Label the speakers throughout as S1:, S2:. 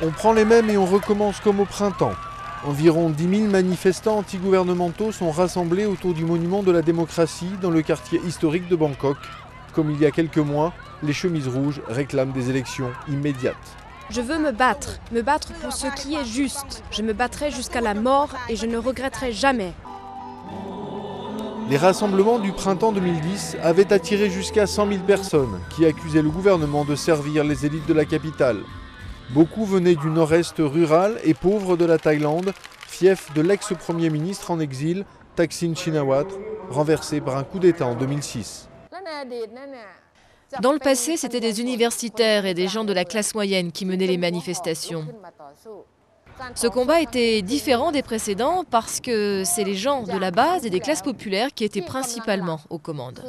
S1: On prend les mêmes et on recommence comme au printemps. Environ 10 000 manifestants antigouvernementaux sont rassemblés autour du monument de la démocratie dans le quartier historique de Bangkok. Comme il y a quelques mois, les chemises rouges réclament des élections immédiates.
S2: Je veux me battre pour ce qui est juste. Je me battrai jusqu'à la mort et je ne regretterai jamais.
S1: Les rassemblements du printemps 2010 avaient attiré jusqu'à 100 000 personnes qui accusaient le gouvernement de servir les élites de la capitale. Beaucoup venaient du nord-est rural et pauvre de la Thaïlande, fief de l'ex-premier ministre en exil, Thaksin Shinawatra, renversé par un coup d'État en 2006.
S3: Dans le passé, c'était des universitaires et des gens de la classe moyenne qui menaient les manifestations. Ce combat était différent des précédents parce que c'est les gens de la base et des classes populaires qui étaient principalement aux commandes.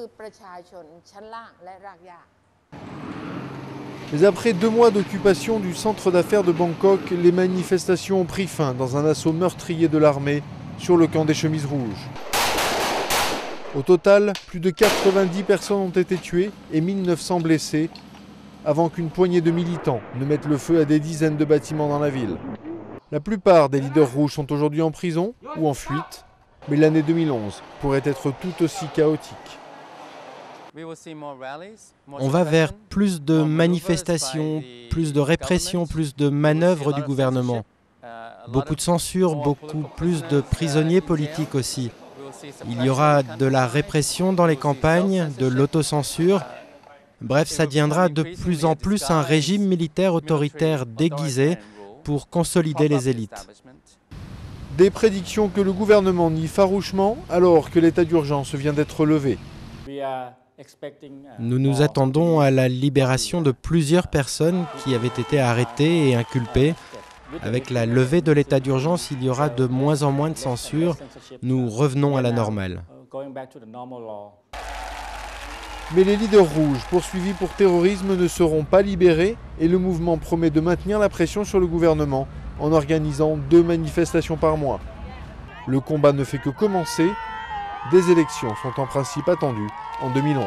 S1: Mais après 2 mois d'occupation du centre d'affaires de Bangkok, les manifestations ont pris fin dans un assaut meurtrier de l'armée sur le camp des chemises rouges. Au total, plus de 90 personnes ont été tuées et 1900 blessées, avant qu'une poignée de militants ne mette le feu à des dizaines de bâtiments dans la ville. La plupart des leaders rouges sont aujourd'hui en prison ou en fuite, mais l'année 2011 pourrait être tout aussi chaotique.
S4: On va vers plus de manifestations, plus de répression, plus de manœuvres du gouvernement. Beaucoup de censure, beaucoup plus de prisonniers politiques aussi. Il y aura de la répression dans les campagnes, de l'autocensure. Bref, ça deviendra de plus en plus un régime militaire autoritaire déguisé pour consolider les élites.
S1: Des prédictions que le gouvernement nie farouchement alors que l'état d'urgence vient d'être levé.
S4: Nous nous attendons à la libération de plusieurs personnes qui avaient été arrêtées et inculpées. Avec la levée de l'état d'urgence, il y aura de moins en moins de censure. Nous revenons à la normale.
S1: Mais les leaders rouges poursuivis pour terrorisme ne seront pas libérés et le mouvement promet de maintenir la pression sur le gouvernement en organisant 2 manifestations par mois. Le combat ne fait que commencer. Des élections sont en principe attendues en 2011.